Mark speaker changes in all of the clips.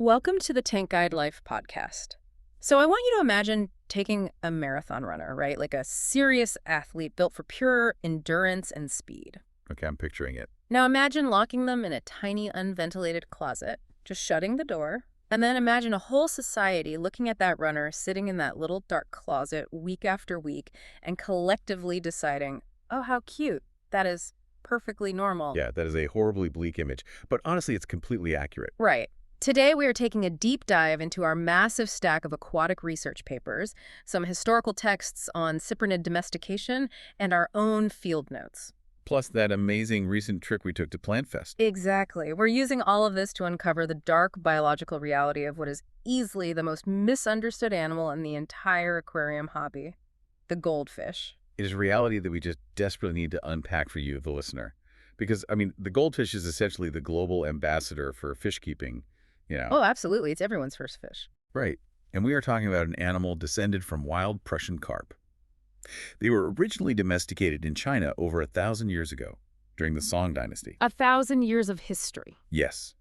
Speaker 1: Welcome to the Tank Guide Life podcast. So I want you to imagine taking a marathon runner, right? Like a serious athlete built for pure endurance and speed.
Speaker 2: Okay, I'm picturing it.
Speaker 1: Now imagine locking them in a tiny unventilated closet, just shutting the door, and then imagine a whole society looking at that runner sitting in that little dark closet week after week and collectively deciding, oh, how cute. That is perfectly normal.
Speaker 2: Yeah, that is a horribly bleak image, but honestly, it's completely accurate.
Speaker 1: Right. Today, we are taking a deep dive into our massive stack of aquatic research papers, some historical texts on cyprinid domestication, and our own field notes.
Speaker 2: Plus that amazing recent trip we took to PlantFest.
Speaker 1: Exactly. We're using all of this to uncover the dark biological reality of what is easily the most misunderstood animal in the entire aquarium hobby, the goldfish.
Speaker 2: It is a reality that we just desperately need to unpack for you, the listener. Because, the goldfish is essentially the global ambassador for fishkeeping,
Speaker 1: Oh, absolutely. It's everyone's first fish.
Speaker 2: Right. And we are talking about an animal descended from wild Prussian carp. They were originally domesticated in China over 1,000 years ago, during the Song Dynasty.
Speaker 1: 1,000 years of history.
Speaker 2: Yes.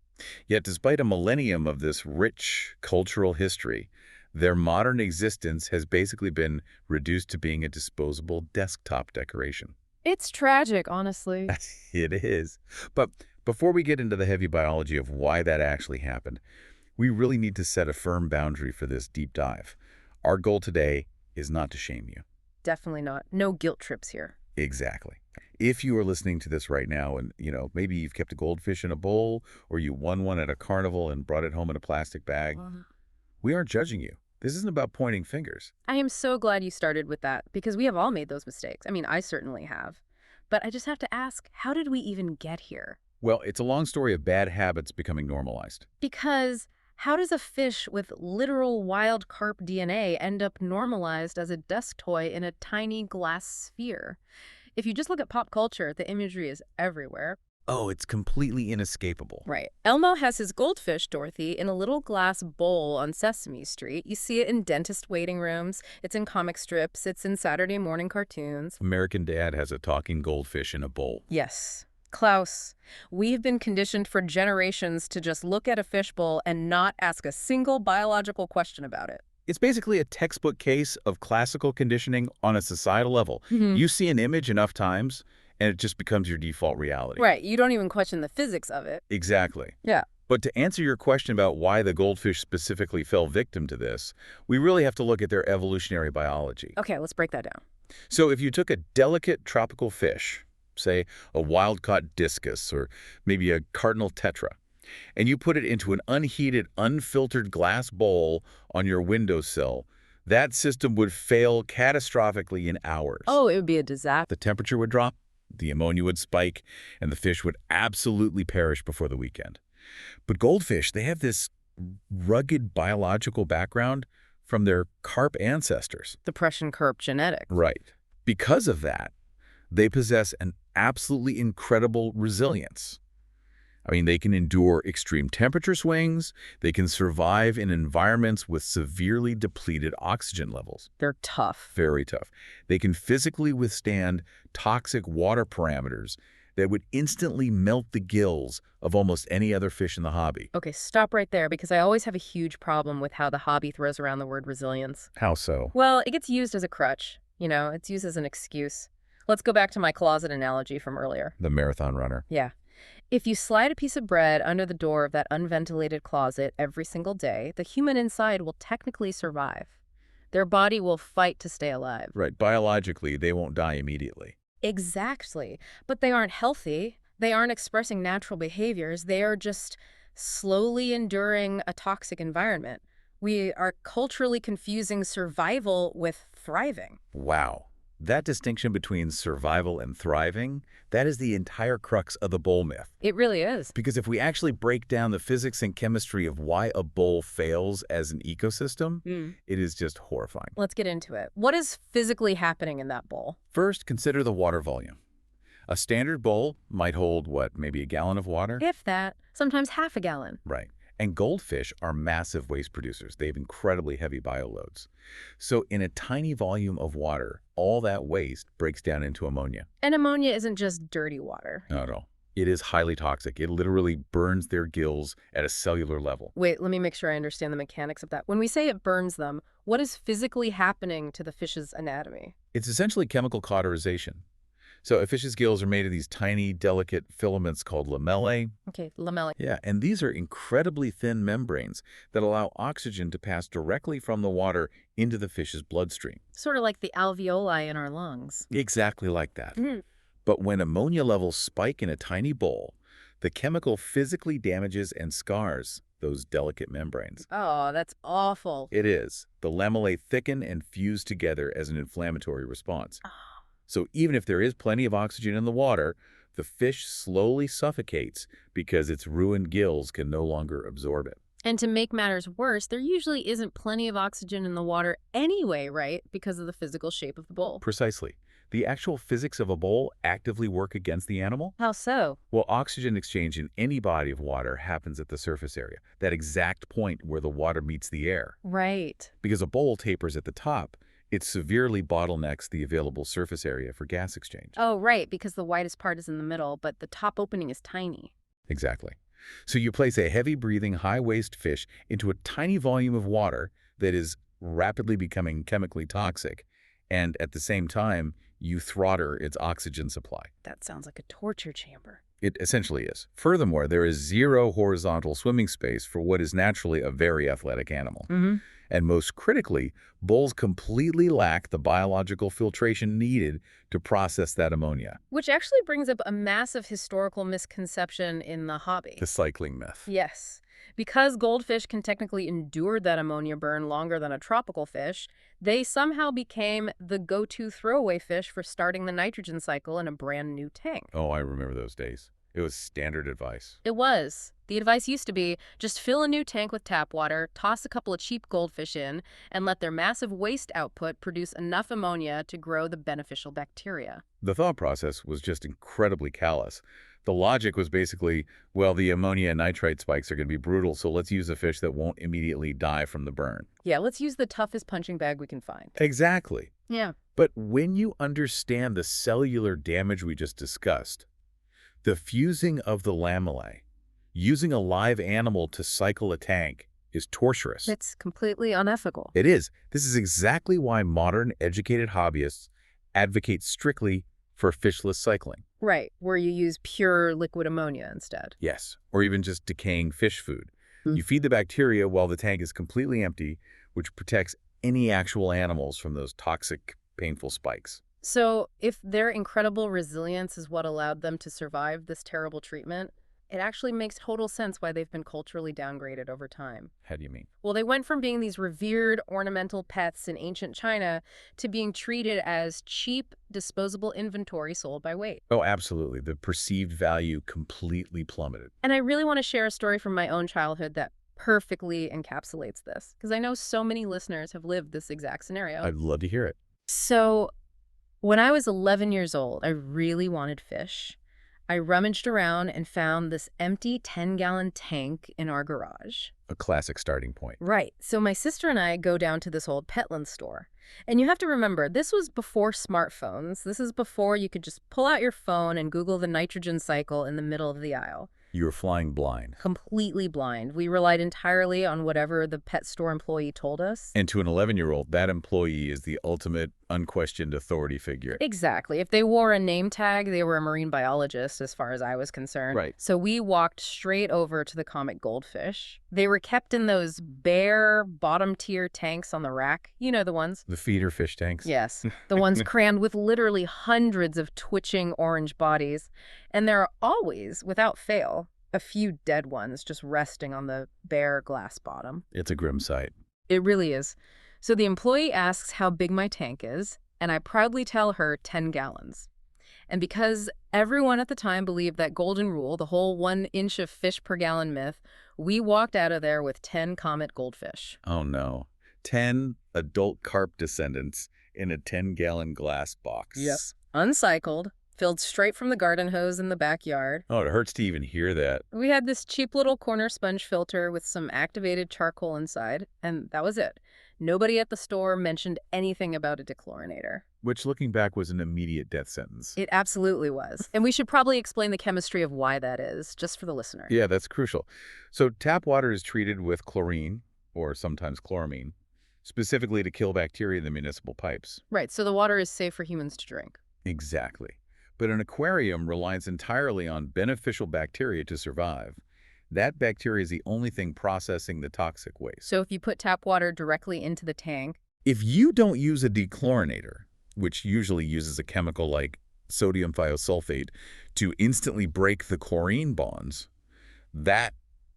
Speaker 2: Yet despite a millennium of this rich cultural history, their modern existence has basically been reduced to being a disposable desktop decoration.
Speaker 1: It's tragic, honestly.
Speaker 2: It is. But before we get into the heavy biology of why that actually happened, we really need to set a firm boundary for this deep dive. Our goal today is not to shame you.
Speaker 1: Definitely not. No guilt trips here.
Speaker 2: Exactly. If you are listening to this right now and, maybe you've kept a goldfish in a bowl or you won one at a carnival and brought it home in a plastic bag, we aren't judging you. This isn't about pointing fingers.
Speaker 1: I am so glad you started with that because we have all made those mistakes. I mean, I certainly have. But I just have to ask, how did we even get here?
Speaker 2: Well, it's a long story of bad habits becoming normalized.
Speaker 1: Because how does a fish with literal wild carp DNA end up normalized as a desk toy in a tiny glass sphere? If you just look at pop culture, the imagery is everywhere.
Speaker 2: Oh, it's completely inescapable.
Speaker 1: Right. Elmo has his goldfish, Dorothy, in a little glass bowl on Sesame Street. You see it in dentist waiting rooms. It's in comic strips. It's in Saturday morning cartoons.
Speaker 2: American Dad has a talking goldfish in a bowl.
Speaker 1: Yes. Klaus, we've been conditioned for generations to just look at a fishbowl and not ask a single biological question about it.
Speaker 2: It's basically a textbook case of classical conditioning on a societal level.
Speaker 1: Mm-hmm.
Speaker 2: You see an image enough times, and it just becomes your default reality.
Speaker 1: Right. You don't even question the physics of it.
Speaker 2: Exactly.
Speaker 1: Yeah.
Speaker 2: But to answer your question about why the goldfish specifically fell victim to this, we really have to look at their evolutionary biology.
Speaker 1: Okay, let's break that down.
Speaker 2: So if you took a delicate tropical fish, say a wild-caught discus or maybe a cardinal tetra, and you put it into an unheated, unfiltered glass bowl on your windowsill, that system would fail catastrophically in hours.
Speaker 1: Oh, it would be a disaster.
Speaker 2: The temperature would drop, the ammonia would spike, and the fish would absolutely perish before the weekend. But goldfish, they have this rugged biological background from their carp ancestors.
Speaker 1: The Prussian carp genetics.
Speaker 2: Right. Because of that, they possess an absolutely incredible resilience. They can endure extreme temperature swings. They can survive in environments with severely depleted oxygen levels.
Speaker 1: They're tough.
Speaker 2: Very tough. They can physically withstand toxic water parameters that would instantly melt the gills of almost any other fish in the hobby.
Speaker 1: Okay, stop right there because I always have a huge problem with how the hobby throws around the word resilience.
Speaker 2: How so?
Speaker 1: Well, it gets used as a crutch. It's used as an excuse. Let's go back to my closet analogy from earlier.
Speaker 2: The marathon runner.
Speaker 1: Yeah. If you slide a piece of bread under the door of that unventilated closet every single day, the human inside will technically survive. Their body will fight to stay alive.
Speaker 2: Right. Biologically, they won't die immediately.
Speaker 1: Exactly. But they aren't healthy. They aren't expressing natural behaviors. They are just slowly enduring a toxic environment. We are culturally confusing survival with thriving.
Speaker 2: Wow. That distinction between survival and thriving, that is the entire crux of the bowl myth.
Speaker 1: It really is.
Speaker 2: Because if we actually break down the physics and chemistry of why a bowl fails as an ecosystem, it is just horrifying.
Speaker 1: Let's get into it. What is physically happening in that bowl?
Speaker 2: First, consider the water volume. A standard bowl might hold, maybe a gallon of water?
Speaker 1: If that, sometimes half a gallon.
Speaker 2: Right. And goldfish are massive waste producers. They have incredibly heavy bioloads. So in a tiny volume of water, all that waste breaks down into ammonia.
Speaker 1: And ammonia isn't just dirty water.
Speaker 2: Not at all. It is highly toxic. It literally burns their gills at a cellular level.
Speaker 1: Wait, let me make sure I understand the mechanics of that. When we say it burns them, what is physically happening to the fish's anatomy?
Speaker 2: It's essentially chemical cauterization. So a fish's gills are made of these tiny, delicate filaments called lamellae.
Speaker 1: Okay, lamellae.
Speaker 2: Yeah, and these are incredibly thin membranes that allow oxygen to pass directly from the water into the fish's bloodstream.
Speaker 1: Sort of like the alveoli in our lungs.
Speaker 2: Exactly like that.
Speaker 1: Mhm.
Speaker 2: But when ammonia levels spike in a tiny bowl, the chemical physically damages and scars those delicate membranes.
Speaker 1: Oh, that's awful.
Speaker 2: It is. The lamellae thicken and fuse together as an inflammatory response. So even if there is plenty of oxygen in the water, the fish slowly suffocates because its ruined gills can no longer absorb it.
Speaker 1: And to make matters worse, there usually isn't plenty of oxygen in the water anyway, right? Because of the physical shape of the bowl.
Speaker 2: Precisely. The actual physics of a bowl actively work against the animal.
Speaker 1: How so?
Speaker 2: Well, oxygen exchange in any body of water happens at the surface area, that exact point where the water meets the air.
Speaker 1: Right.
Speaker 2: Because a bowl tapers at the top, it severely bottlenecks the available surface area for gas exchange.
Speaker 1: Oh, right, because the widest part is in the middle, but the top opening is tiny.
Speaker 2: Exactly. So you place a heavy-breathing, high-waste fish into a tiny volume of water that is rapidly becoming chemically toxic, and at the same time, you throttle its oxygen supply.
Speaker 1: That sounds like a torture chamber.
Speaker 2: It essentially is. Furthermore, there is zero horizontal swimming space for what is naturally a very athletic animal.
Speaker 1: Mm-hmm.
Speaker 2: And most critically, bowls completely lack the biological filtration needed to process that ammonia.
Speaker 1: Which actually brings up a massive historical misconception in the hobby.
Speaker 2: The cycling myth.
Speaker 1: Yes. Because goldfish can technically endure that ammonia burn longer than a tropical fish, they somehow became the go-to throwaway fish for starting the nitrogen cycle in a brand new tank.
Speaker 2: Oh, I remember those days. It was standard advice.
Speaker 1: It was. The advice used to be, just fill a new tank with tap water, toss a couple of cheap goldfish in, and let their massive waste output produce enough ammonia to grow the beneficial bacteria.
Speaker 2: The thought process was just incredibly callous. The logic was basically, well, the ammonia and nitrite spikes are going to be brutal, so let's use a fish that won't immediately die from the burn.
Speaker 1: Yeah, let's use the toughest punching bag we can find.
Speaker 2: Exactly.
Speaker 1: Yeah.
Speaker 2: But when you understand the cellular damage we just discussed, the fusing of the lamellae, using a live animal to cycle a tank, is torturous.
Speaker 1: It's completely unethical.
Speaker 2: It is. This is exactly why modern educated hobbyists advocate strictly for fishless cycling.
Speaker 1: Right, where you use pure liquid ammonia instead.
Speaker 2: Yes, or even just decaying fish food.
Speaker 1: Hmm.
Speaker 2: You feed the bacteria while the tank is completely empty, which protects any actual animals from those toxic, painful spikes.
Speaker 1: So if their incredible resilience is what allowed them to survive this terrible treatment, it actually makes total sense why they've been culturally downgraded over time.
Speaker 2: How do you mean?
Speaker 1: Well, they went from being these revered ornamental pets in ancient China to being treated as cheap, disposable inventory sold by weight.
Speaker 2: Oh, absolutely. The perceived value completely plummeted.
Speaker 1: And I really want to share a story from my own childhood that perfectly encapsulates this, because I know so many listeners have lived this exact scenario.
Speaker 2: I'd love to hear it.
Speaker 1: So when I was 11 years old, I really wanted fish. I rummaged around and found this empty 10-gallon tank in our garage.
Speaker 2: A classic starting point.
Speaker 1: Right. So my sister and I go down to this old Petland store. And you have to remember, this was before smartphones. This is before you could just pull out your phone and Google the nitrogen cycle in the middle of the aisle.
Speaker 2: You were flying blind.
Speaker 1: Completely blind. We relied entirely on whatever the pet store employee told us.
Speaker 2: And to an 11-year-old, that employee is the ultimate unquestioned authority figure.
Speaker 1: Exactly. If they wore a name tag, they were a marine biologist as far as I was concerned.
Speaker 2: Right.
Speaker 1: So we walked straight over to the Comet Goldfish. They were kept in those bare bottom-tier tanks on the rack. You know the ones.
Speaker 2: The feeder fish tanks.
Speaker 1: Yes. The ones crammed with literally hundreds of twitching orange bodies. And there are always, without fail, a few dead ones just resting on the bare glass bottom.
Speaker 2: It's a grim sight.
Speaker 1: It really is. So the employee asks how big my tank is, and I proudly tell her 10 gallons. And because everyone at the time believed that golden rule, the whole 1 inch of fish per gallon myth, we walked out of there with 10 Comet goldfish.
Speaker 2: Oh, no. 10 adult carp descendants in a 10-gallon glass box.
Speaker 1: Yep. Uncycled, filled straight from the garden hose in the backyard.
Speaker 2: Oh, it hurts to even hear that.
Speaker 1: We had this cheap little corner sponge filter with some activated charcoal inside, and that was it. Nobody at the store mentioned anything about a dechlorinator.
Speaker 2: Which, looking back, was an immediate death sentence.
Speaker 1: It absolutely was. And we should probably explain the chemistry of why that is, just for the listener.
Speaker 2: Yeah, that's crucial. So tap water is treated with chlorine, or sometimes chloramine, specifically to kill bacteria in the municipal pipes.
Speaker 1: Right, so the water is safe for humans to drink.
Speaker 2: Exactly. But an aquarium relies entirely on beneficial bacteria to survive. That bacteria is the only thing processing the toxic waste.
Speaker 1: So if you put tap water directly into the tank,
Speaker 2: If you don't use a dechlorinator, which usually uses a chemical like sodium thiosulfate to instantly break the chlorine bonds, that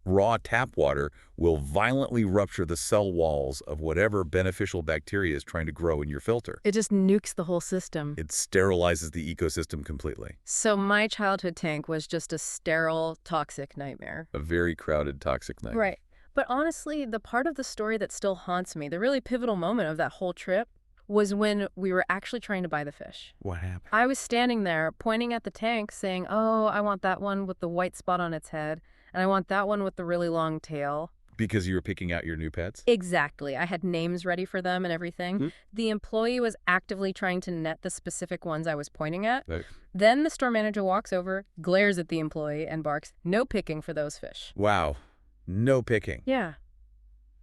Speaker 2: raw tap water will violently rupture the cell walls of whatever beneficial bacteria is trying to grow in your filter.
Speaker 1: it just nukes the whole system.
Speaker 2: It sterilizes the ecosystem completely.
Speaker 1: So my childhood tank was just a sterile, toxic nightmare.
Speaker 2: A very crowded, toxic night.
Speaker 1: Right. But honestly, the part of the story that still haunts me, the really pivotal moment of that whole trip, was when we were actually trying to buy the fish.
Speaker 2: What happened?
Speaker 1: I was standing there pointing at the tank saying, oh, I want that one with the white spot on its head, and I want that one with the really long tail.
Speaker 2: Because you were picking out your new pets?
Speaker 1: Exactly. I had names ready for them and everything.
Speaker 2: Hmm.
Speaker 1: The employee was actively trying to net the specific ones I was pointing at.
Speaker 2: Right.
Speaker 1: Then the store manager walks over, glares at the employee, and barks, no picking for those fish.
Speaker 2: Wow. No picking.
Speaker 1: Yeah.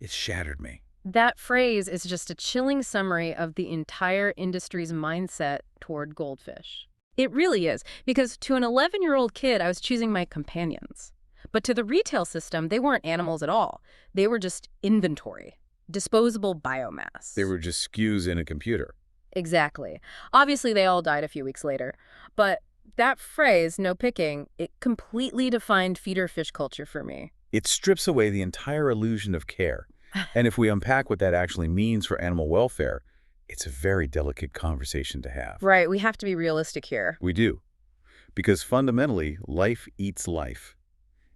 Speaker 2: It shattered me.
Speaker 1: That phrase is just a chilling summary of the entire industry's mindset toward goldfish. It really is, because to an 11-year-old kid, I was choosing my companions. But to the retail system, they weren't animals at all. They were just inventory, disposable biomass.
Speaker 2: They were just SKUs in a computer.
Speaker 1: Exactly. Obviously, they all died a few weeks later. But that phrase, no picking, it completely defined feeder fish culture for me.
Speaker 2: It strips away the entire illusion of care. And if we unpack what that actually means for animal welfare, it's a very delicate conversation to have.
Speaker 1: Right, we have to be realistic here.
Speaker 2: We do. Because fundamentally, life eats life.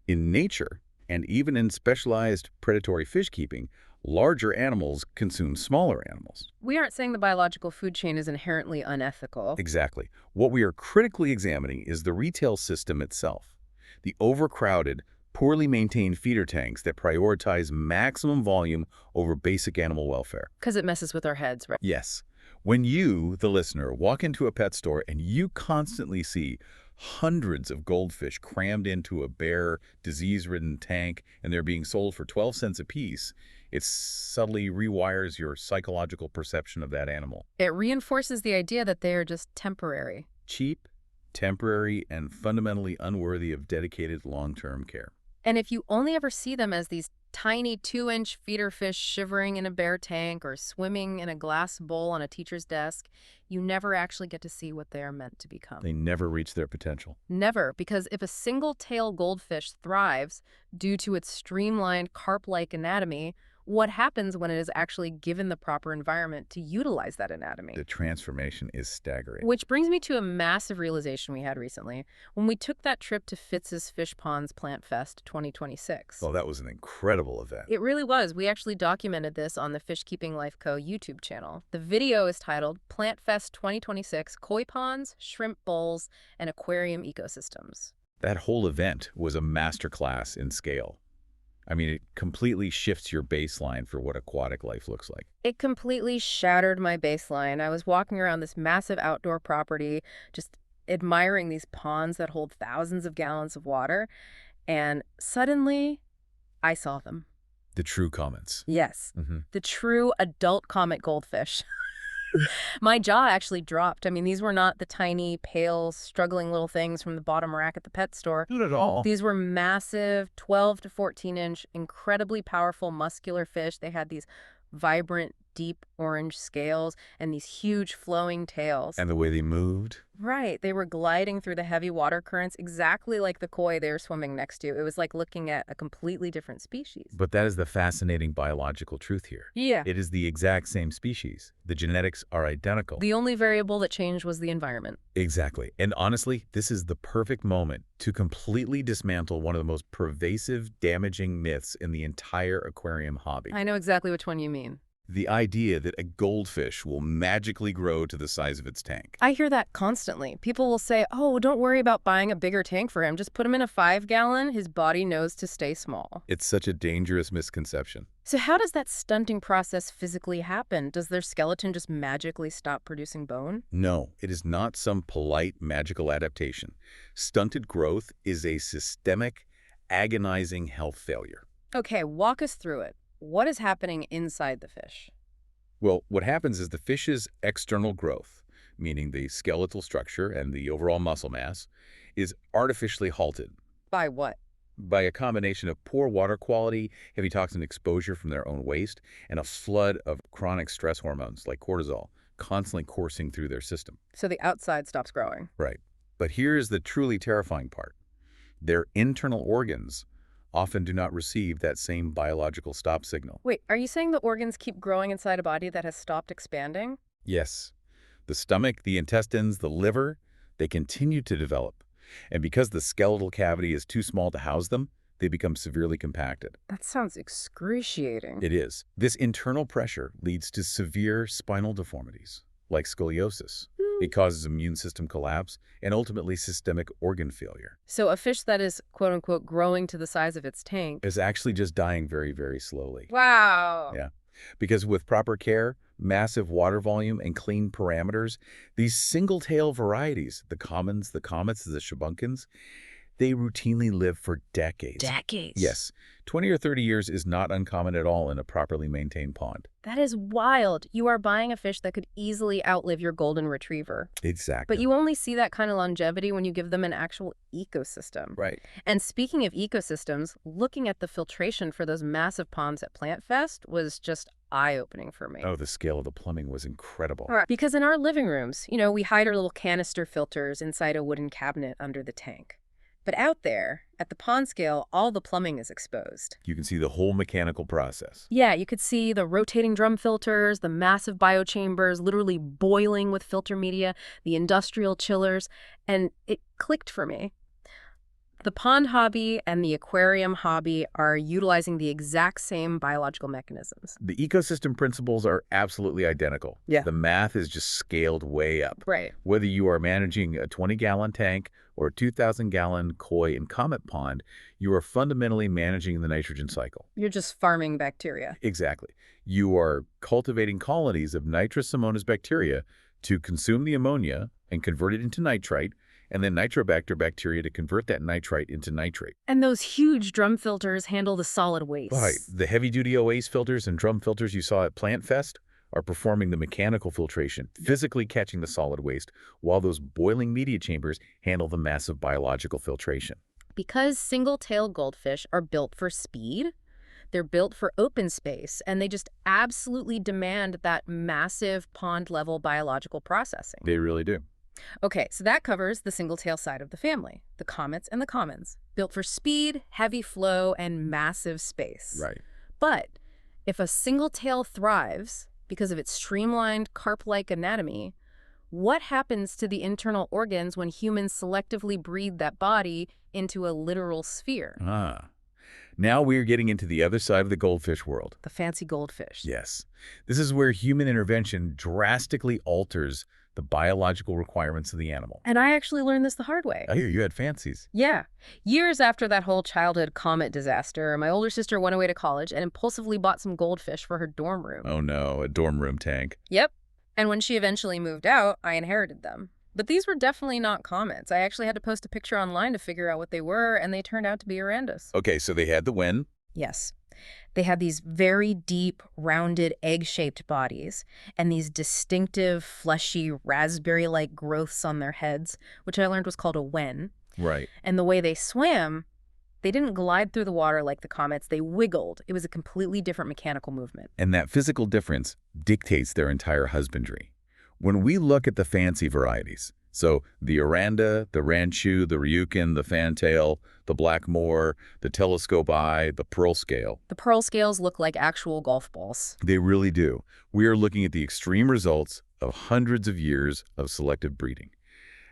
Speaker 2: In nature, and even in specialized predatory fish keeping, larger animals consume smaller animals.
Speaker 1: We aren't saying the biological food chain is inherently unethical.
Speaker 2: Exactly. What we are critically examining is the retail system itself. The overcrowded, poorly maintained feeder tanks that prioritize maximum volume over basic animal welfare.
Speaker 1: Because it messes with our heads, right?
Speaker 2: Yes. When you, the listener, walk into a pet store and you constantly see hundreds of goldfish crammed into a bare, disease-ridden tank and they're being sold for 12 cents a piece, it subtly rewires your psychological perception of that animal.
Speaker 1: It reinforces the idea that they are just temporary.
Speaker 2: Cheap, temporary, and fundamentally unworthy of dedicated long-term care.
Speaker 1: And if you only ever see them as these tiny 2-inch feeder fish shivering in a bare tank or swimming in a glass bowl on a teacher's desk, you never actually get to see what they are meant to become.
Speaker 2: They never reach their potential.
Speaker 1: Never, because if a single-tail goldfish thrives due to its streamlined carp-like anatomy, what happens when it is actually given the proper environment to utilize that anatomy?
Speaker 2: The transformation is staggering.
Speaker 1: Which brings me to a massive realization we had recently when we took that trip to Fitz's Fish Ponds Plant Fest 2026.
Speaker 2: Oh, that was an incredible event.
Speaker 1: It really was. We actually documented this on the Fishkeeping Life Co. YouTube channel. The video is titled Plant Fest 2026 Koi Ponds, Shrimp Bowls, and Aquarium Ecosystems.
Speaker 2: That whole event was a masterclass in scale. I mean, it completely shifts your baseline for what aquatic life looks like.
Speaker 1: It completely shattered my baseline. I was walking around this massive outdoor property, just admiring these ponds that hold thousands of gallons of water, and suddenly I saw them.
Speaker 2: The true comments.
Speaker 1: Yes,
Speaker 2: Mm-hmm.
Speaker 1: the true adult comet goldfish. My jaw actually dropped. I mean, these were not the tiny, pale, struggling little things from the bottom rack at the pet store.
Speaker 2: Not at all.
Speaker 1: These were massive, 12 to 14-inch, incredibly powerful, muscular fish. They had these vibrant, deep orange scales and these huge flowing tails.
Speaker 2: And the way they moved.
Speaker 1: Right. They were gliding through the heavy water currents exactly like the koi they were swimming next to. It was like looking at a completely different species.
Speaker 2: But that is the fascinating biological truth here.
Speaker 1: Yeah.
Speaker 2: It is the exact same species. The genetics are identical.
Speaker 1: The only variable that changed was the environment.
Speaker 2: Exactly. And honestly, this is the perfect moment to completely dismantle one of the most pervasive, damaging myths in the entire aquarium hobby.
Speaker 1: I know exactly which one you mean.
Speaker 2: The idea that a goldfish will magically grow to the size of its tank.
Speaker 1: I hear that constantly. People will say, oh, don't worry about buying a bigger tank for him. Just put him in a 5-gallon. His body knows to stay small.
Speaker 2: It's such a dangerous misconception.
Speaker 1: So how does that stunting process physically happen? Does their skeleton just magically stop producing bone?
Speaker 2: No, it is not some polite, magical adaptation. Stunted growth is a systemic, agonizing health failure.
Speaker 1: Okay, walk us through it. What is happening inside the fish?
Speaker 2: Well, what happens is the fish's external growth, meaning the skeletal structure and the overall muscle mass, is artificially halted
Speaker 1: By what?
Speaker 2: by a combination of poor water quality, heavy toxin exposure from their own waste, and a flood of chronic stress hormones like cortisol constantly coursing through their system.
Speaker 1: So the outside stops growing.
Speaker 2: Right. But here's the truly terrifying part. Their internal organs often do not receive that same biological stop signal.
Speaker 1: Wait, are you saying the organs keep growing inside a body that has stopped expanding?
Speaker 2: Yes, the stomach, the intestines, the liver, they continue to develop. And because the skeletal cavity is too small to house them, they become severely compacted.
Speaker 1: That sounds excruciating.
Speaker 2: It is. This internal pressure leads to severe spinal deformities, like scoliosis. It causes immune system collapse and ultimately systemic organ failure.
Speaker 1: So a fish that is, quote unquote, growing to the size of its tank
Speaker 2: Is actually just dying very, very slowly.
Speaker 1: Wow.
Speaker 2: Yeah. Because with proper care, massive water volume, and clean parameters, these single-tail varieties, the commons, the comets, the shabunkins, they routinely live for decades.
Speaker 1: Decades.
Speaker 2: Yes. 20 or 30 years is not uncommon at all in a properly maintained pond.
Speaker 1: That is wild. You are buying a fish that could easily outlive your golden retriever.
Speaker 2: Exactly.
Speaker 1: But you only see that kind of longevity when you give them an actual ecosystem.
Speaker 2: Right.
Speaker 1: And speaking of ecosystems, looking at the filtration for those massive ponds at Plant Fest was just eye-opening for me.
Speaker 2: Oh, the scale of the plumbing was incredible.
Speaker 1: Right. Because in our living rooms, you know, we hide our little canister filters inside a wooden cabinet under the tank. But out there, at the pond scale, all the plumbing is exposed.
Speaker 2: You can see the whole mechanical process.
Speaker 1: Yeah, you could see the rotating drum filters, the massive biochambers literally boiling with filter media, the industrial chillers, and it clicked for me. The pond hobby and the aquarium hobby are utilizing the exact same biological mechanisms.
Speaker 2: The ecosystem principles are absolutely identical.
Speaker 1: Yeah.
Speaker 2: The math is just scaled way up.
Speaker 1: Right.
Speaker 2: Whether you are managing a 20-gallon tank or a 2,000-gallon koi and comet pond, you are fundamentally managing the nitrogen cycle.
Speaker 1: You're just farming bacteria.
Speaker 2: Exactly. You are cultivating colonies of nitrosomonas bacteria to consume the ammonia and convert it into nitrite, and then nitrobacter bacteria to convert that nitrite into nitrate.
Speaker 1: And those huge drum filters handle the solid waste.
Speaker 2: Right. The heavy-duty OAS filters and drum filters you saw at Plant Fest are performing the mechanical filtration, physically catching the solid waste, while those boiling media chambers handle the massive biological filtration.
Speaker 1: Because single-tailed goldfish are built for speed, they're built for open space, and they just absolutely demand that massive pond-level biological processing.
Speaker 2: They really do.
Speaker 1: Okay, so that covers the single-tail side of the family, the comets and the commons, built for speed, heavy flow, and massive space.
Speaker 2: Right.
Speaker 1: But if a single tail thrives because of its streamlined carp-like anatomy, what happens to the internal organs when humans selectively breed that body into a literal sphere?
Speaker 2: Now we're getting into the other side of the goldfish world.
Speaker 1: The fancy goldfish.
Speaker 2: Yes. This is where human intervention drastically alters the biological requirements of the animal.
Speaker 1: And I actually learned this the hard way.
Speaker 2: I hear you had fancies.
Speaker 1: Yeah. Years after that whole childhood comet disaster, my older sister went away to college and impulsively bought some goldfish for her dorm room.
Speaker 2: Oh no, a dorm room tank.
Speaker 1: Yep. And when she eventually moved out, I inherited them. But these were definitely not comets. I actually had to post a picture online to figure out what they were, and they turned out to be orandus.
Speaker 2: Okay, so they had the win.
Speaker 1: Yes. They had these very deep, rounded, egg-shaped bodies and these distinctive, fleshy, raspberry-like growths on their heads, which I learned was called a wen.
Speaker 2: Right.
Speaker 1: And the way they swam, they didn't glide through the water like the comets. They wiggled. It was a completely different mechanical movement.
Speaker 2: And that physical difference dictates their entire husbandry. When we look at the fancy varieties, so the Oranda, the Ranchu, the Ryukin, the Fantail, the Black Moor, the Telescope Eye, the Pearl Scale.
Speaker 1: The pearl scales look like actual golf balls.
Speaker 2: They really do. We are looking at the extreme results of hundreds of years of selective breeding.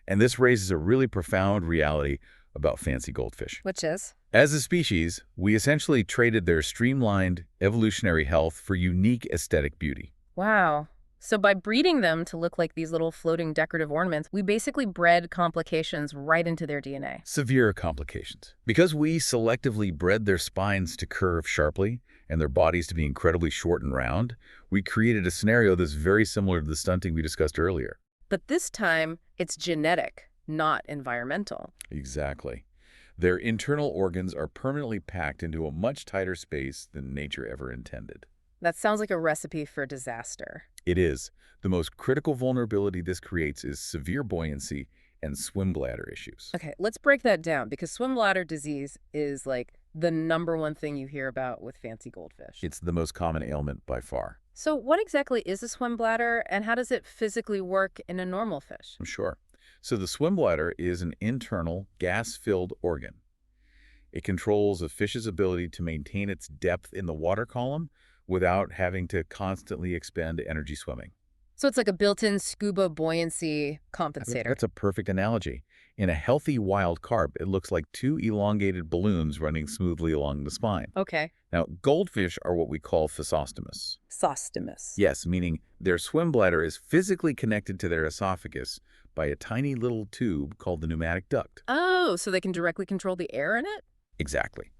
Speaker 2: And this raises a really profound reality about fancy goldfish.
Speaker 1: Which is?
Speaker 2: As a species, we essentially traded their streamlined evolutionary health for unique aesthetic beauty.
Speaker 1: Wow. So by breeding them to look like these little floating decorative ornaments, we basically bred complications right into their DNA.
Speaker 2: Severe complications. Because we selectively bred their spines to curve sharply and their bodies to be incredibly short and round, we created a scenario that's very similar to the stunting we discussed earlier.
Speaker 1: But this time, it's genetic, not environmental.
Speaker 2: Exactly. Their internal organs are permanently packed into a much tighter space than nature ever intended.
Speaker 1: That sounds like a recipe for disaster.
Speaker 2: It is. The most critical vulnerability this creates is severe buoyancy and swim bladder issues.
Speaker 1: Okay, let's break that down because swim bladder disease is like the #1 thing you hear about with fancy goldfish.
Speaker 2: It's the most common ailment by far.
Speaker 1: So what exactly is a swim bladder and how does it physically work in a normal fish?
Speaker 2: I'm sure. So the swim bladder is an internal, gas-filled organ. It controls a fish's ability to maintain its depth in the water column without having to constantly expend energy swimming.
Speaker 1: So it's like a built-in scuba buoyancy compensator.
Speaker 2: That's a perfect analogy. In a healthy wild carp, it looks like two elongated balloons running smoothly along the spine.
Speaker 1: Okay.
Speaker 2: Now, goldfish are what we call physostomus.
Speaker 1: Sostomus.
Speaker 2: Yes, meaning their swim bladder is physically connected to their esophagus by a tiny little tube called the pneumatic duct.
Speaker 1: Oh, so they can directly control the air in it?
Speaker 2: Exactly.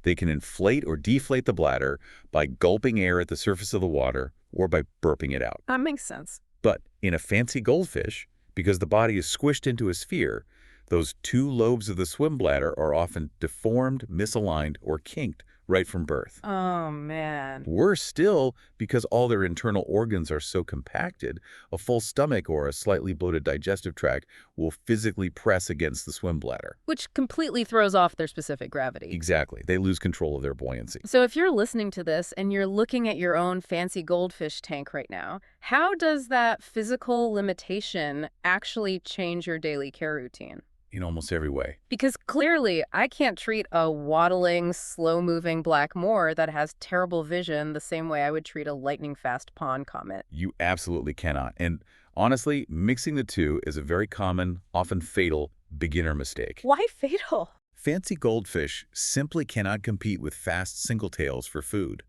Speaker 2: They can inflate or deflate the bladder by gulping air at the surface of the water or by burping it out.
Speaker 1: That makes sense.
Speaker 2: But in a fancy goldfish, because the body is squished into a sphere, those two lobes of the swim bladder are often deformed, misaligned, or kinked right from birth.
Speaker 1: Oh, man.
Speaker 2: Worse still, because all their internal organs are so compacted, a full stomach or a slightly bloated digestive tract will physically press against the swim bladder.
Speaker 1: Which completely throws off their specific gravity.
Speaker 2: Exactly. They lose control of their buoyancy.
Speaker 1: So if you're listening to this and you're looking at your own fancy goldfish tank right now, how does that physical limitation actually change your daily care routine?
Speaker 2: In almost every way.
Speaker 1: Because clearly, I can't treat a waddling, slow-moving black moor that has terrible vision the same way I would treat a lightning-fast pond comet.
Speaker 2: You absolutely cannot. And honestly, mixing the two is a very common, often fatal, beginner mistake.
Speaker 1: Why fatal?
Speaker 2: Fancy goldfish simply cannot compete with fast singletails for food.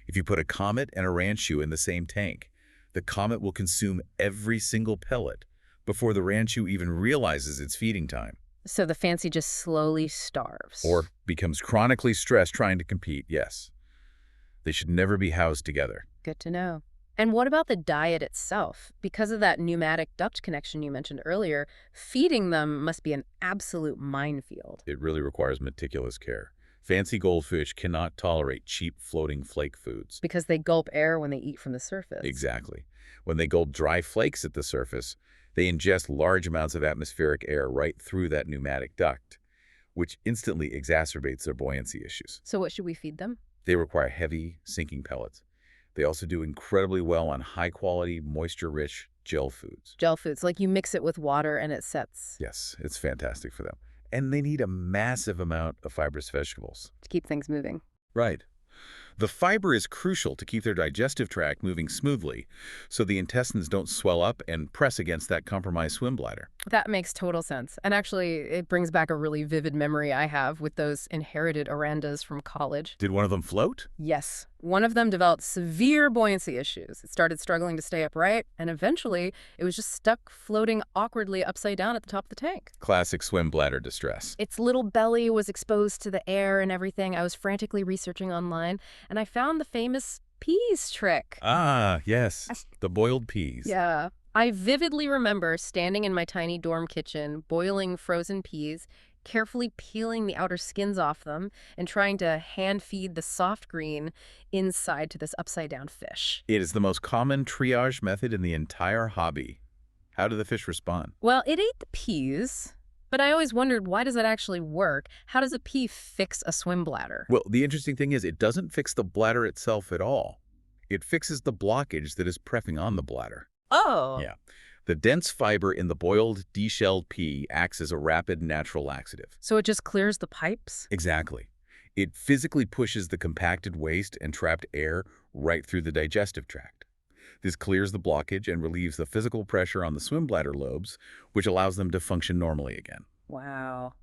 Speaker 2: If you put a comet and a ranchu in the same tank, the comet will consume every single pellet before the ranchu even realizes it's feeding time.
Speaker 1: So the fancy just slowly starves.
Speaker 2: Or becomes chronically stressed trying to compete, yes. They should never be housed together.
Speaker 1: Good to know. And what about the diet itself? Because of that pneumatic duct connection you mentioned earlier, feeding them must be an absolute minefield.
Speaker 2: It really requires meticulous care. Fancy goldfish cannot tolerate cheap floating flake foods.
Speaker 1: Because they gulp air when they eat from the surface.
Speaker 2: Exactly. When they gulp dry flakes at the surface, they ingest large amounts of atmospheric air right through that pneumatic duct, which instantly exacerbates their buoyancy issues.
Speaker 1: So what should we feed them?
Speaker 2: They require heavy, sinking pellets. They also do incredibly well on high-quality, moisture-rich gel foods.
Speaker 1: Gel foods, like you mix it with water and it sets.
Speaker 2: Yes, it's fantastic for them. And they need a massive amount of fibrous vegetables.
Speaker 1: To keep things moving.
Speaker 2: Right. The fiber is crucial to keep their digestive tract moving smoothly, so the intestines don't swell up and press against that compromised swim bladder.
Speaker 1: That makes total sense. And actually, it brings back a really vivid memory I have with those inherited orandas from college.
Speaker 2: Did one of them float?
Speaker 1: Yes. One of them developed severe buoyancy issues. It started struggling to stay upright, and eventually, it was just stuck floating awkwardly upside down at the top of the tank.
Speaker 2: Classic swim bladder distress.
Speaker 1: Its little belly was exposed to the air and everything. I was frantically researching online, and I found the famous peas trick.
Speaker 2: Ah, yes. The boiled peas.
Speaker 1: Yeah. I vividly remember standing in my tiny dorm kitchen, boiling frozen peas, carefully peeling the outer skins off them, and trying to hand feed the soft green inside to this upside-down fish.
Speaker 2: It is the most common triage method in the entire hobby. How do the fish respond?
Speaker 1: Well, it ate the peas, but I always wondered, why does that actually work? How does a pea fix a swim bladder?
Speaker 2: Well, the interesting thing is it doesn't fix the bladder itself at all. It fixes the blockage that is pressing on the bladder.
Speaker 1: Oh.
Speaker 2: Yeah. The dense fiber in the boiled, deshelled pea acts as a rapid natural laxative.
Speaker 1: So it just clears the pipes?
Speaker 2: Exactly. It physically pushes the compacted waste and trapped air right through the digestive tract. This clears the blockage and relieves the physical pressure on the swim bladder lobes, which allows them to function normally again.
Speaker 1: Wow.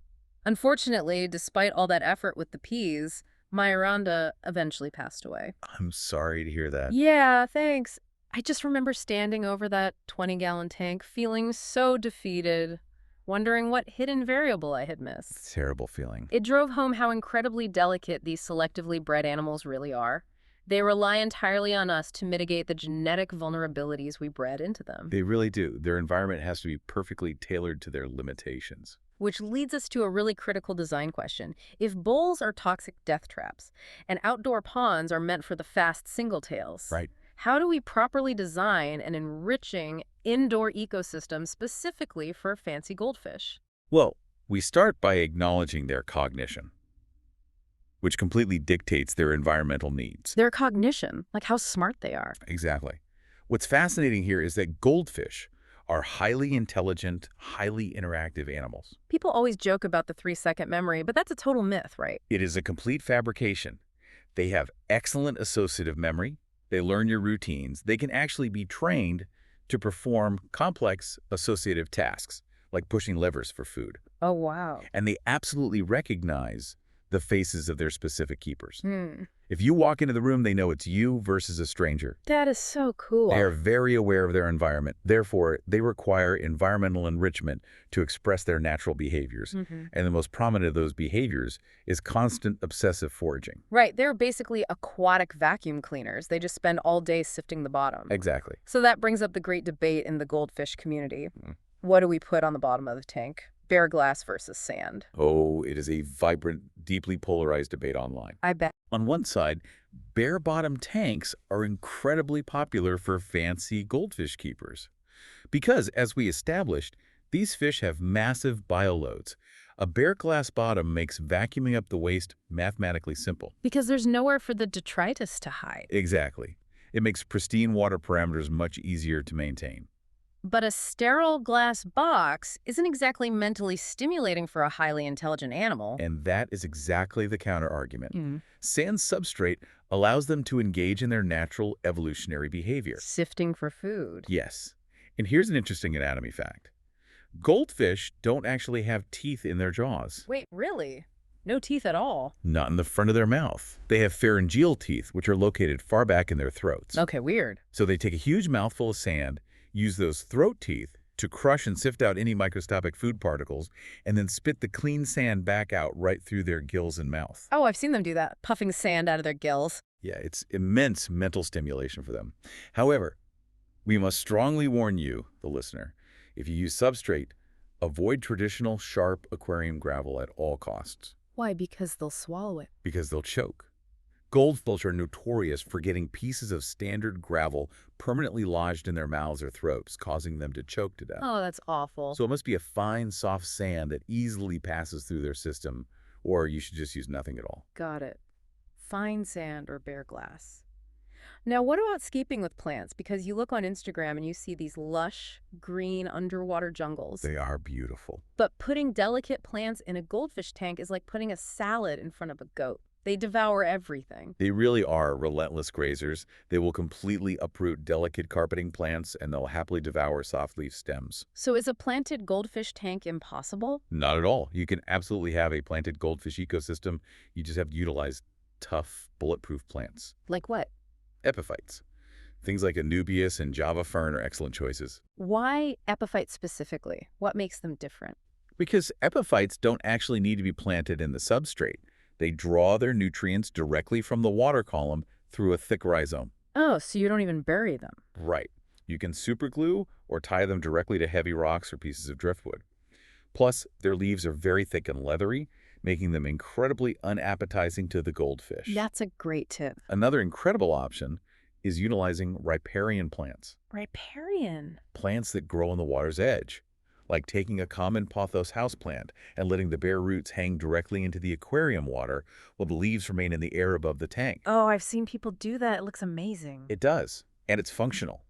Speaker 1: Unfortunately, despite all that effort with the peas, Myranda eventually passed away.
Speaker 2: I'm sorry to hear that.
Speaker 1: Yeah, thanks. I just remember standing over that 20-gallon tank, feeling so defeated, wondering what hidden variable I had missed.
Speaker 2: Terrible feeling.
Speaker 1: It drove home how incredibly delicate these selectively bred animals really are. They rely entirely on us to mitigate the genetic vulnerabilities we bred into them.
Speaker 2: They really do. Their environment has to be perfectly tailored to their limitations.
Speaker 1: Which leads us to a really critical design question. If bowls are toxic death traps and outdoor ponds are meant for the fast singletails,
Speaker 2: Right.
Speaker 1: how do we properly design an enriching indoor ecosystem specifically for fancy goldfish?
Speaker 2: Well, we start by acknowledging their cognition, which completely dictates their environmental needs.
Speaker 1: Their cognition, like how smart they are.
Speaker 2: Exactly. What's fascinating here is that goldfish are highly intelligent, highly interactive animals.
Speaker 1: People always joke about the 3-second memory, but that's a total myth, right?
Speaker 2: It is a complete fabrication. They have excellent associative memory. They learn your routines. They can actually be trained to perform complex associative tasks, like pushing levers for food.
Speaker 1: Oh, wow.
Speaker 2: And they absolutely recognize the faces of their specific keepers.
Speaker 1: Hmm.
Speaker 2: If you walk into the room, they know it's you versus a stranger.
Speaker 1: That is so cool.
Speaker 2: They are very aware of their environment. Therefore, they require environmental enrichment to express their natural behaviors. And the most prominent of those behaviors is constant obsessive foraging.
Speaker 1: Right, they're basically aquatic vacuum cleaners. They just spend all day sifting the bottom.
Speaker 2: Exactly.
Speaker 1: So that brings up the great debate in the goldfish community. What do we put on the bottom of the tank? Bare glass versus sand.
Speaker 2: Oh, it is a vibrant, deeply polarized debate online.
Speaker 1: I bet.
Speaker 2: On one side, bare-bottom tanks are incredibly popular for fancy goldfish keepers. Because, as we established, these fish have massive bioloads. A bare glass bottom makes vacuuming up the waste mathematically simple.
Speaker 1: Because there's nowhere for the detritus to hide.
Speaker 2: Exactly. It makes pristine water parameters much easier to maintain.
Speaker 1: But a sterile glass box isn't exactly mentally stimulating for a highly intelligent animal.
Speaker 2: And that is exactly the counter-argument. Sand substrate allows them to engage in their natural evolutionary behavior.
Speaker 1: Sifting for food.
Speaker 2: Yes. And here's an interesting anatomy fact. Goldfish don't actually have teeth in their jaws.
Speaker 1: Wait, really? No teeth at all?
Speaker 2: Not in the front of their mouth. They have pharyngeal teeth, which are located far back in their throats.
Speaker 1: Okay, weird.
Speaker 2: So they take a huge mouthful of sand, use those throat teeth to crush and sift out any microscopic food particles, and then spit the clean sand back out right through their gills and mouth.
Speaker 1: Oh, I've seen them do that, puffing sand out of their gills.
Speaker 2: Yeah, it's immense mental stimulation for them. However, we must strongly warn you, the listener, if you use substrate, avoid traditional sharp aquarium gravel at all costs.
Speaker 1: Why? Because they'll swallow it.
Speaker 2: Because they'll choke. Goldfish are notorious for getting pieces of standard gravel permanently lodged in their mouths or throats, causing them to choke to death.
Speaker 1: Oh, that's awful.
Speaker 2: So it must be a fine, soft sand that easily passes through their system, or you should just use nothing at all.
Speaker 1: Got it. Fine sand or bare glass. Now, what about skeeping with plants? Because you look on Instagram and you see these lush, green underwater jungles.
Speaker 2: They are beautiful.
Speaker 1: But putting delicate plants in a goldfish tank is like putting a salad in front of a goat. They devour everything.
Speaker 2: They really are relentless grazers. They will completely uproot delicate carpeting plants, and they'll happily devour soft leaf stems.
Speaker 1: So is a planted goldfish tank impossible?
Speaker 2: Not at all. You can absolutely have a planted goldfish ecosystem. You just have to utilize tough, bulletproof plants.
Speaker 1: Like what?
Speaker 2: Epiphytes. Things like Anubias and Java fern are excellent choices.
Speaker 1: Why epiphytes specifically? What makes them different?
Speaker 2: Because epiphytes don't actually need to be planted in the substrate. They draw their nutrients directly from the water column through a thick rhizome.
Speaker 1: Oh, so you don't even bury them.
Speaker 2: Right. You can superglue or tie them directly to heavy rocks or pieces of driftwood. Plus, their leaves are very thick and leathery, making them incredibly unappetizing to the goldfish.
Speaker 1: That's a great tip.
Speaker 2: Another incredible option is utilizing riparian plants.
Speaker 1: Riparian?
Speaker 2: Plants that grow on the water's edge, like taking a common pothos houseplant and letting the bare roots hang directly into the aquarium water while the leaves remain in the air above the tank.
Speaker 1: Oh, I've seen people do that. It looks amazing.
Speaker 2: It does, and it's functional.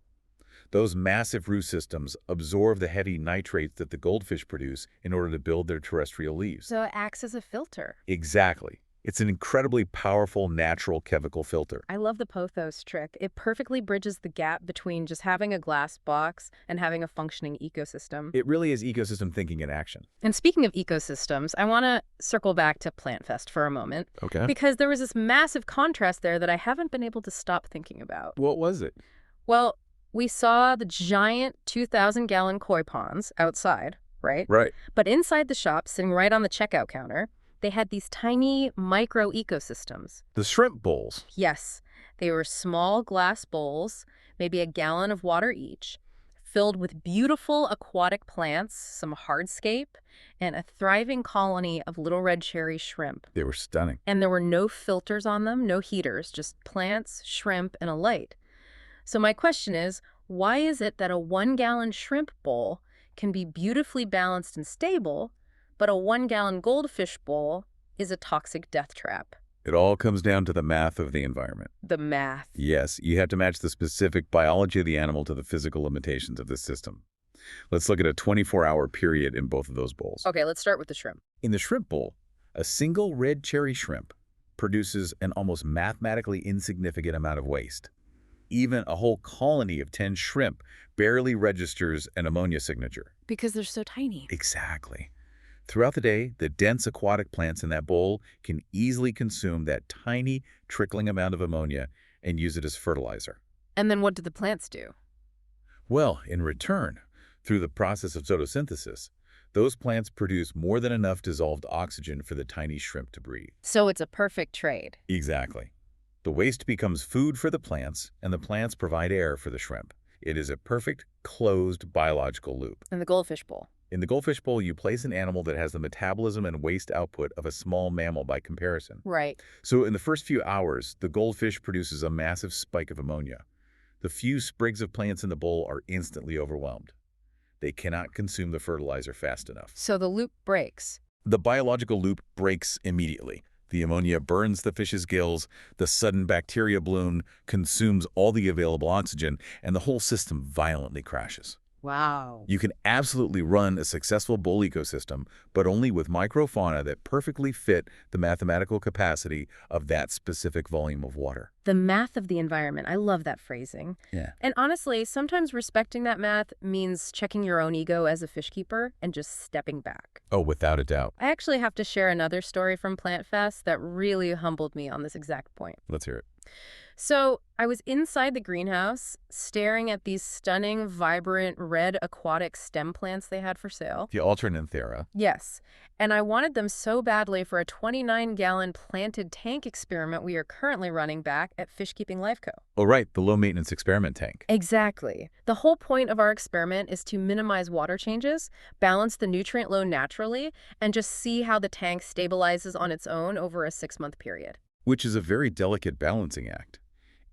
Speaker 2: Those massive root systems absorb the heavy nitrates that the goldfish produce in order to build their terrestrial leaves.
Speaker 1: So it acts as a filter.
Speaker 2: Exactly. It's an incredibly powerful natural chemical filter.
Speaker 1: I love the pothos trick. It perfectly bridges the gap between just having a glass box and having a functioning ecosystem.
Speaker 2: It really is ecosystem thinking in action.
Speaker 1: And speaking of ecosystems, I want to circle back to PlantFest for a moment
Speaker 2: Okay.
Speaker 1: because there was this massive contrast there that I haven't been able to stop thinking about.
Speaker 2: What was it?
Speaker 1: Well, we saw the giant 2,000-gallon koi ponds outside, right?
Speaker 2: Right.
Speaker 1: But inside the shop, sitting right on the checkout counter, they had these tiny micro ecosystems.
Speaker 2: The shrimp bowls.
Speaker 1: Yes, they were small glass bowls, maybe a gallon of water each, filled with beautiful aquatic plants, some hardscape, and a thriving colony of little red cherry shrimp.
Speaker 2: They were stunning.
Speaker 1: And there were no filters on them, no heaters, just plants, shrimp, and a light. So my question is, why is it that a 1-gallon shrimp bowl can be beautifully balanced and stable, but a 1-gallon goldfish bowl is a toxic death trap?
Speaker 2: It all comes down to the math of the environment.
Speaker 1: The math.
Speaker 2: Yes, you have to match the specific biology of the animal to the physical limitations of the system. Let's look at a 24-hour period in both of those bowls.
Speaker 1: Okay, let's start with the shrimp.
Speaker 2: In the shrimp bowl, a single red cherry shrimp produces an almost mathematically insignificant amount of waste. Even a whole colony of 10 shrimp barely registers an ammonia signature.
Speaker 1: Because they're so tiny.
Speaker 2: Exactly. Throughout the day, the dense aquatic plants in that bowl can easily consume that tiny trickling amount of ammonia and use it as fertilizer.
Speaker 1: And then what do the plants do?
Speaker 2: Well, in return, through the process of photosynthesis, those plants produce more than enough dissolved oxygen for the tiny shrimp to breathe.
Speaker 1: So it's a perfect trade.
Speaker 2: Exactly. The waste becomes food for the plants, and the plants provide air for the shrimp. It is a perfect, closed biological loop.
Speaker 1: And the goldfish bowl.
Speaker 2: In the goldfish bowl, you place an animal that has the metabolism and waste output of a small mammal by comparison.
Speaker 1: Right.
Speaker 2: So in the first few hours, the goldfish produces a massive spike of ammonia. The few sprigs of plants in the bowl are instantly overwhelmed. They cannot consume the fertilizer fast enough.
Speaker 1: So the loop breaks.
Speaker 2: The biological loop breaks immediately. The ammonia burns the fish's gills, the sudden bacteria bloom consumes all the available oxygen, and the whole system violently crashes.
Speaker 1: Wow.
Speaker 2: You can absolutely run a successful bowl ecosystem, but only with microfauna that perfectly fit the mathematical capacity of that specific volume of water.
Speaker 1: The math of the environment. I love that phrasing.
Speaker 2: Yeah.
Speaker 1: And honestly, sometimes respecting that math means checking your own ego as a fish keeper and just stepping back.
Speaker 2: Oh, without a doubt.
Speaker 1: I actually have to share another story from PlantFest that really humbled me on this exact point.
Speaker 2: Let's hear it.
Speaker 1: So I was inside the greenhouse, staring at these stunning, vibrant, red aquatic stem plants they had for sale.
Speaker 2: The Alternanthera.
Speaker 1: Yes, and I wanted them so badly for a 29-gallon planted tank experiment we are currently running back at Fishkeeping Life Co.
Speaker 2: Oh, right, the low-maintenance experiment tank.
Speaker 1: Exactly. The whole point of our experiment is to minimize water changes, balance the nutrient load naturally, and just see how the tank stabilizes on its own over a 6-month period.
Speaker 2: Which is a very delicate balancing act.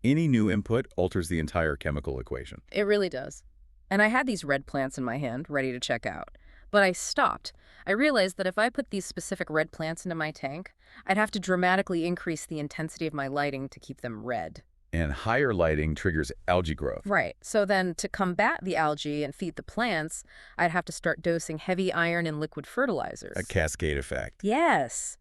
Speaker 2: Any new input alters the entire chemical equation.
Speaker 1: It really does. And I had these red plants in my hand, ready to check out. But I stopped. I realized that if I put these specific red plants into my tank, I'd have to dramatically increase the intensity of my lighting to keep them red.
Speaker 2: And higher lighting triggers algae growth.
Speaker 1: Right. So then to combat the algae and feed the plants, I'd have to start dosing heavy iron and liquid fertilizers.
Speaker 2: A cascade effect.
Speaker 1: Yes.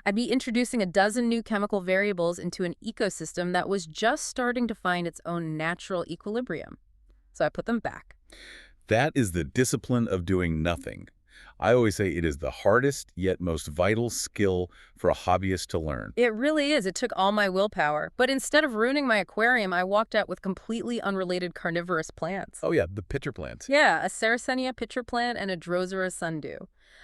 Speaker 1: I'd be introducing a dozen new chemical variables into an ecosystem that was just starting to find its own natural equilibrium. So I put them back.
Speaker 2: That is the discipline of doing nothing. I always say it is the hardest yet most vital skill for a hobbyist to learn.
Speaker 1: It really is. It took all my willpower. But instead of ruining my aquarium, I walked out with completely unrelated carnivorous plants.
Speaker 2: Oh yeah, the pitcher plants.
Speaker 1: Yeah, a Sarracenia pitcher plant and a Drosera sundew.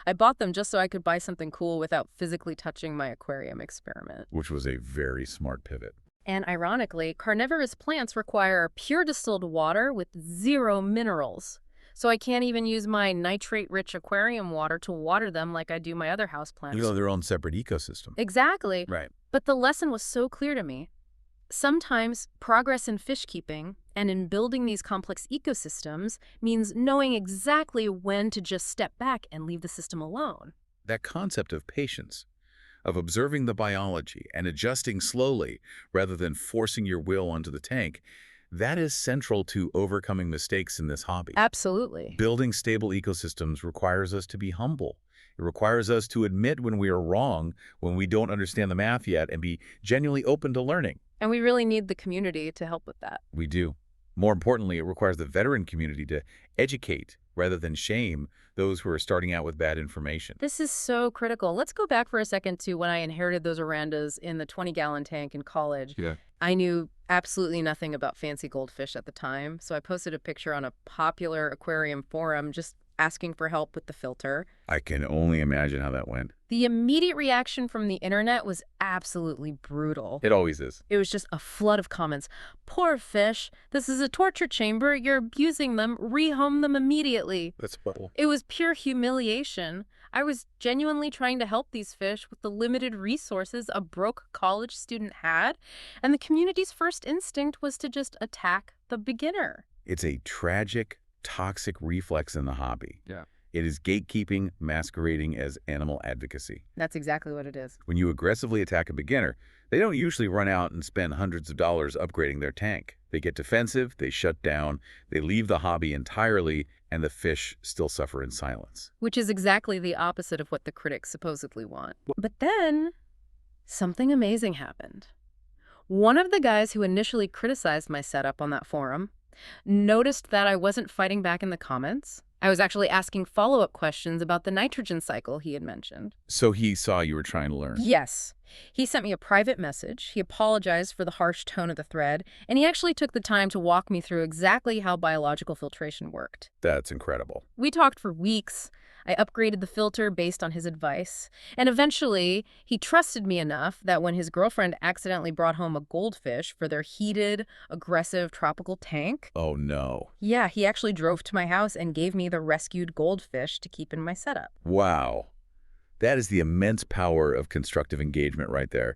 Speaker 1: I bought them just so I could buy something cool without physically touching my aquarium experiment.
Speaker 2: Which was a very smart pivot.
Speaker 1: And ironically, carnivorous plants require pure distilled water with 0 minerals. So I can't even use my nitrate-rich aquarium water to water them like I do my other houseplants.
Speaker 2: You know, their own separate ecosystem.
Speaker 1: Exactly.
Speaker 2: Right.
Speaker 1: But the lesson was so clear to me. Sometimes progress in fish keeping and in building these complex ecosystems means knowing exactly when to just step back and leave the system alone.
Speaker 2: That concept of patience, of observing the biology and adjusting slowly rather than forcing your will onto the tank, that is central to overcoming mistakes in this hobby.
Speaker 1: Absolutely.
Speaker 2: Building stable ecosystems requires us to be humble It requires us to admit when we are wrong, when we don't understand the math yet, and be genuinely open to learning.
Speaker 1: And we really need the community to help with that.
Speaker 2: We do. More importantly, it requires the veteran community to educate rather than shame those who are starting out with bad information.
Speaker 1: This is so critical. Let's go back for a second to when I inherited those orandas in the 20-gallon tank in college.
Speaker 2: Yeah.
Speaker 1: I knew absolutely nothing about fancy goldfish at the time, so I posted a picture on a popular aquarium forum just asking for help with the filter.
Speaker 2: I can only imagine how that went.
Speaker 1: The immediate reaction from the internet was absolutely brutal.
Speaker 2: It always is.
Speaker 1: It was just a flood of comments. Poor fish. This is a torture chamber. You're abusing them. Rehome them immediately.
Speaker 2: That's bubble.
Speaker 1: It was pure humiliation. I was genuinely trying to help these fish with the limited resources a broke college student had, and the community's first instinct was to just attack the beginner.
Speaker 2: It's a tragic, toxic reflex in the hobby.
Speaker 3: Yeah.
Speaker 2: It is gatekeeping masquerading as animal advocacy.
Speaker 1: That's exactly what it is.
Speaker 2: When you aggressively attack a beginner, they don't usually run out and spend hundreds of dollars upgrading their tank. They get defensive, they shut down, they leave the hobby entirely, and the fish still suffer in silence.
Speaker 1: Which is exactly the opposite of what the critics supposedly want. But then, something amazing happened. One of the guys who initially criticized my setup on that forum noticed that I wasn't fighting back in the comments. I was actually asking follow-up questions about the nitrogen cycle he had mentioned.
Speaker 2: So he saw you were trying to learn.
Speaker 1: Yes. He sent me a private message, he apologized for the harsh tone of the thread, and he actually took the time to walk me through exactly how biological filtration worked.
Speaker 2: That's incredible.
Speaker 1: We talked for weeks. I upgraded the filter based on his advice. And eventually, he trusted me enough that when his girlfriend accidentally brought home a goldfish for their heated, aggressive tropical tank,
Speaker 2: Oh no.
Speaker 1: yeah, he actually drove to my house and gave me the rescued goldfish to keep in my setup.
Speaker 2: Wow. That is the immense power of constructive engagement right there.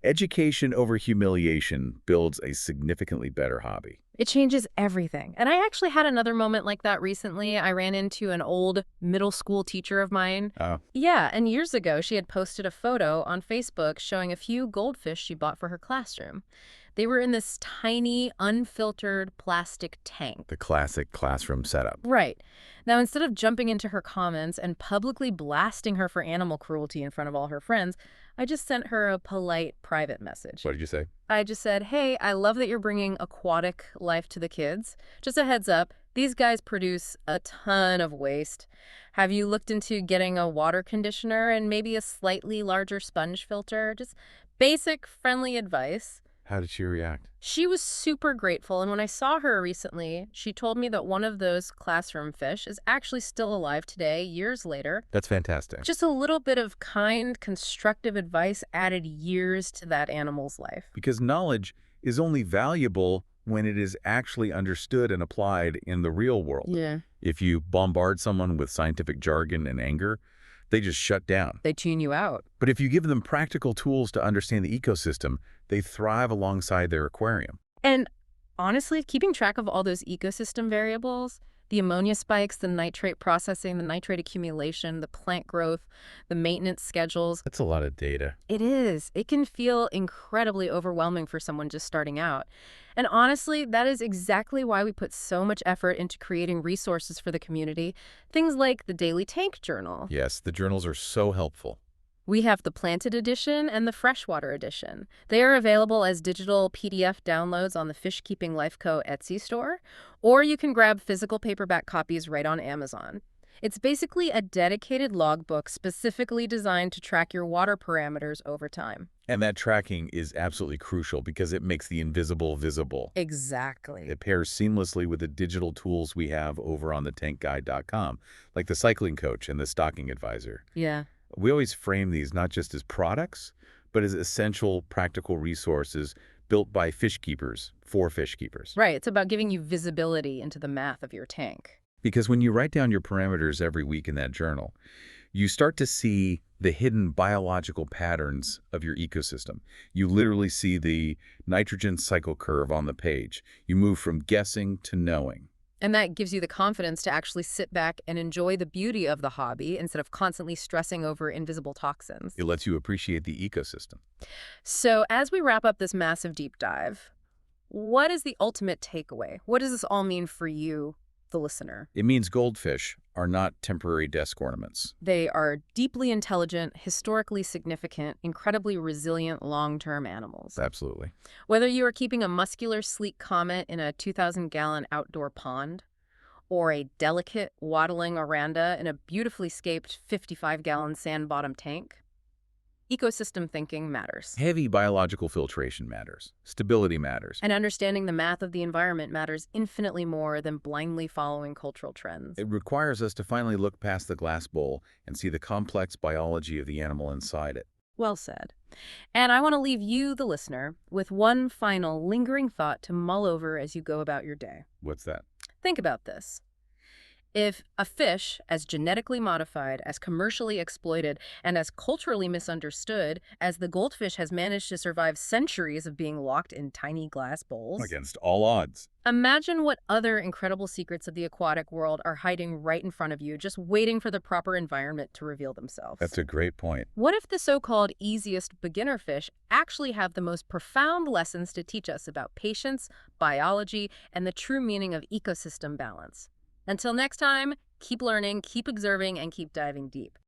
Speaker 2: Education over humiliation builds a significantly better hobby.
Speaker 1: It changes everything. And I actually had another moment like that recently. I ran into an old middle school teacher of mine.
Speaker 2: Oh.
Speaker 1: Yeah, and years ago, she had posted a photo on Facebook showing a few goldfish she bought for her classroom. They were in this tiny, unfiltered plastic tank.
Speaker 2: The classic classroom setup.
Speaker 1: Right. Now, instead of jumping into her comments and publicly blasting her for animal cruelty in front of all her friends, I just sent her a polite private message.
Speaker 2: What did you say?
Speaker 1: I just said, hey, I love that you're bringing aquatic life to the kids. Just a heads up, these guys produce a ton of waste. Have you looked into getting a water conditioner and maybe a slightly larger sponge filter? Just basic, friendly advice.
Speaker 2: How did she react?
Speaker 1: She was super grateful, and when I saw her recently, she told me that one of those classroom fish is actually still alive today, years later.
Speaker 2: That's fantastic.
Speaker 1: Just a little bit of kind, constructive advice added years to that animal's life.
Speaker 2: Because knowledge is only valuable when it is actually understood and applied in the real world.
Speaker 1: Yeah.
Speaker 2: If you bombard someone with scientific jargon and anger, they just shut down.
Speaker 1: They tune you out.
Speaker 2: But if you give them practical tools to understand the ecosystem, they thrive alongside their aquarium.
Speaker 1: And honestly, keeping track of all those ecosystem variables, the ammonia spikes, the nitrate processing, the nitrate accumulation, the plant growth, the maintenance schedules.
Speaker 2: That's a lot of data.
Speaker 1: It is. It can feel incredibly overwhelming for someone just starting out. And honestly, that is exactly why we put so much effort into creating resources for the community. Things like the Daily Tank Journal.
Speaker 2: Yes, the journals are so helpful.
Speaker 1: We have the Planted Edition and the Freshwater Edition. They are available as digital PDF downloads on the Fishkeeping Life Co. Etsy store, or you can grab physical paperback copies right on Amazon. It's basically a dedicated logbook specifically designed to track your water parameters over time.
Speaker 2: And that tracking is absolutely crucial because it makes the invisible visible.
Speaker 1: Exactly.
Speaker 2: It pairs seamlessly with the digital tools we have over on thetankguide.com, like the cycling coach and the stocking advisor.
Speaker 1: Yeah.
Speaker 2: We always frame these not just as products, but as essential practical resources built by fish keepers for fish keepers.
Speaker 1: Right. It's about giving you visibility into the math of your tank.
Speaker 2: Because when you write down your parameters every week in that journal, you start to see the hidden biological patterns of your ecosystem. You literally see the nitrogen cycle curve on the page. You move from guessing to knowing.
Speaker 1: And that gives you the confidence to actually sit back and enjoy the beauty of the hobby instead of constantly stressing over invisible toxins.
Speaker 2: It lets you appreciate the ecosystem.
Speaker 1: So as we wrap up this massive deep dive, what is the ultimate takeaway? What does this all mean for you, the listener?
Speaker 2: It means goldfish are not temporary desk ornaments.
Speaker 1: They are deeply intelligent, historically significant, incredibly resilient long-term animals.
Speaker 2: Absolutely.
Speaker 1: Whether you are keeping a muscular, sleek comet in a 2,000-gallon outdoor pond, or a delicate, waddling oranda in a beautifully scaped 55-gallon sand-bottom tank, ecosystem thinking matters.
Speaker 2: Heavy biological filtration matters. Stability matters.
Speaker 1: And understanding the math of the environment matters infinitely more than blindly following cultural trends.
Speaker 2: It requires us to finally look past the glass bowl and see the complex biology of the animal inside it.
Speaker 1: Well said. And I want to leave you, the listener, with one final lingering thought to mull over as you go about your day.
Speaker 2: What's that?
Speaker 1: Think about this. If a fish as genetically modified, as commercially exploited, and as culturally misunderstood as the goldfish has managed to survive centuries of being locked in tiny glass bowls,
Speaker 2: Against all odds.
Speaker 1: imagine what other incredible secrets of the aquatic world are hiding right in front of you, just waiting for the proper environment to reveal themselves.
Speaker 2: That's a great point.
Speaker 1: What if the so-called easiest beginner fish actually have the most profound lessons to teach us about patience, biology, and the true meaning of ecosystem balance? Until next time, keep learning, keep observing, and keep diving deep.